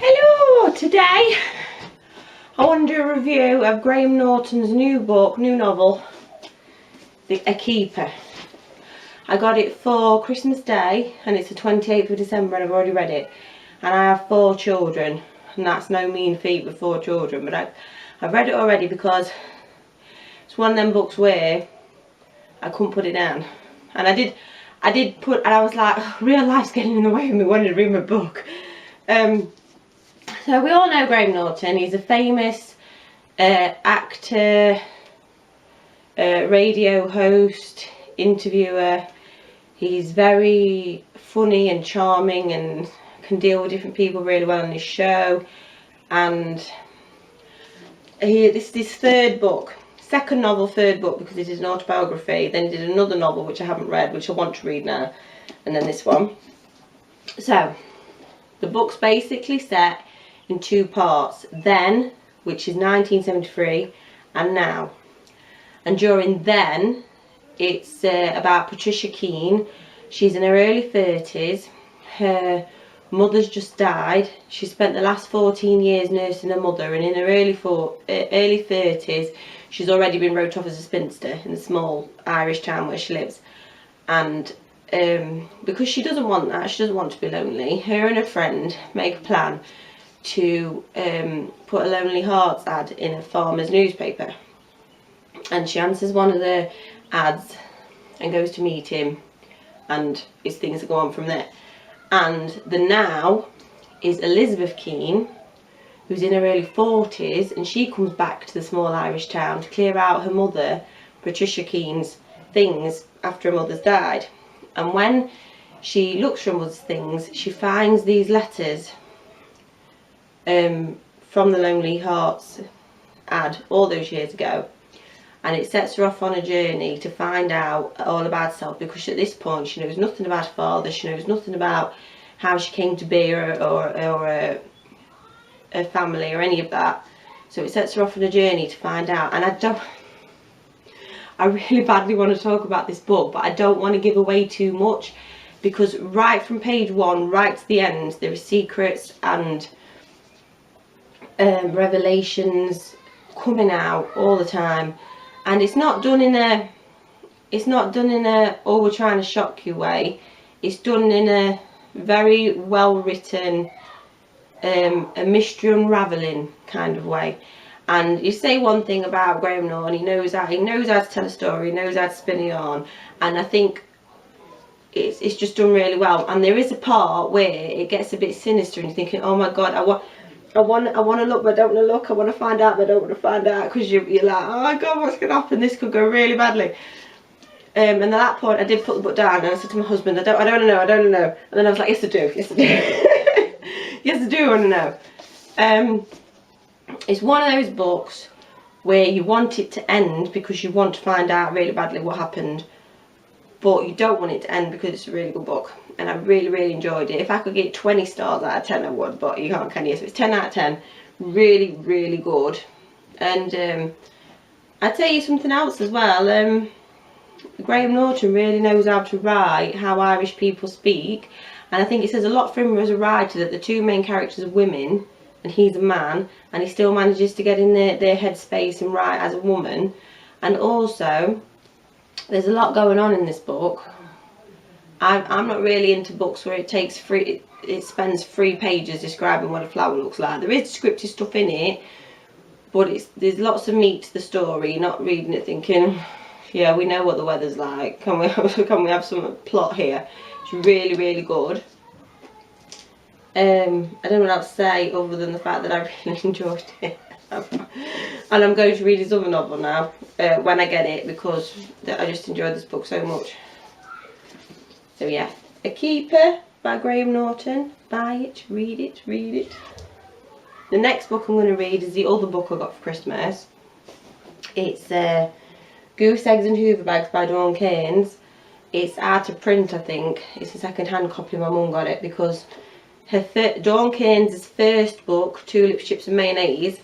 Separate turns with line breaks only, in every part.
Hello! Today I want to do a review of Graham Norton's new novel, A Keeper. I got it for Christmas Day and it's the 28th of December and I've already read it. And I have 4 children and that's no mean feat with 4 children, but I've read it already because it's one of them books where I couldn't put it down. And I did put, and I was like, oh, real life's getting in the way of me wanting to read my book. So we all know Graham Norton. He's a famous actor, radio host, interviewer. He's very funny and charming and can deal with different people really well on his show. And this is his third book. Second novel, third book, because it is an autobiography. Then he did another novel which I haven't read, which I want to read now, and then this one. So the book's basically set in 2 parts. Then, which is 1973, and now. And during then, it's about Patricia Keane. She's in her early 30s. Her mother's just died. She spent the last 14 years nursing her mother, and in her early 30s she's already been wrote off as a spinster in the small Irish town where she lives. And because she doesn't want that, she doesn't want to be lonely, her and her friend make a plan to put a Lonely Hearts ad in a farmer's newspaper. And she answers one of the ads and goes to meet him, and his things go on from there. And the now is Elizabeth Keane, who's in her early 40s, and she comes back to the small Irish town to clear out her mother, Patricia Keane's, things after her mother's died. And when she looks for her mother's things, she finds these letters from the Lonely Hearts ad all those years ago. And it sets her off on a journey to find out all about herself, because at this point she knows nothing about her father, she knows nothing about how she came to be or her family or any of that. So it sets her off on a journey to find out. And I really badly want to talk about this book, but I don't want to give away too much, because right from page 1 right to the end there are secrets and revelations coming out all the time. And it's not done in a oh, we're trying to shock you way. It's done in a very well written, a mystery unravelling kind of way. And you say one thing about Graham Norton, he knows how to tell a story, he knows how to spin it on, and I think it's just done really well. And there is a part where it gets a bit sinister and you're thinking, oh my god, I want to look but I don't want to look, I want to find out but I don't want to find out, because you're like, oh my god, what's going to happen, this could go really badly. And at that point I did put the book down and I said to my husband, I don't know. And then I was like, yes I do. Yes I do want to know. It's one of those books where you want it to end because you want to find out really badly what happened, but you don't want it to end because it's a really good book. And I really enjoyed it. If I could get 20 stars out of 10 I would, but you can't, can you? So it's 10 out of 10. Really good. And I'd tell you something else as well. Graham Norton really knows how to write how Irish people speak, and I think it says a lot for him as a writer that the 2 main characters are women and he's a man, and he still manages to get in their headspace and write as a woman. And also there's a lot going on in this book. I'm not really into books where it spends 3 pages describing what a flower looks like. There is scripted stuff in it, but there's lots of meat to the story. You're not reading it thinking, yeah, we know what the weather's like, can we have some plot here. It's really good. I don't know what else to say other than the fact that I really enjoyed it. And I'm going to read his other novel now when I get it, because I just enjoyed this book so much. So yeah, A Keeper by Graham Norton. Buy it, read it. The next book I'm going to read is the other book I got for Christmas. It's Goose Eggs and Hoover Bags by Dawn Keynes. It's out of print, I think. It's a second-hand copy. My mum got it because Dawn Keynes' first book, Tulips, Chips and Mayonnaise,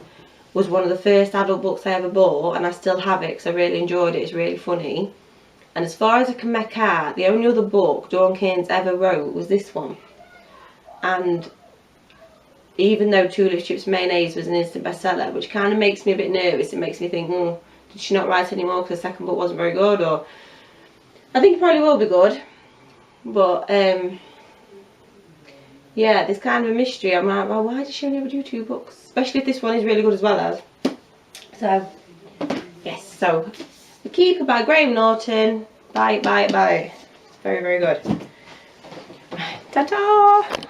was one of the first adult books I ever bought, and I still have it because I really enjoyed it. It's really funny. And as far as I can make out, the only other book Dawn Keynes ever wrote was this one. And even though Tulips Chips Mayonnaise was an instant bestseller, which kind of makes me a bit nervous. It makes me think, did she not write anymore because the second book wasn't very good? Or I think it probably will be good, but yeah, there's kind of a mystery. I'm like, well, why does she only ever do 2 books? Especially if this one is really good as well as. So, yes, so The Keeper by Graham Norton. Bye, bye, bye. Very, very good. Ta-ta!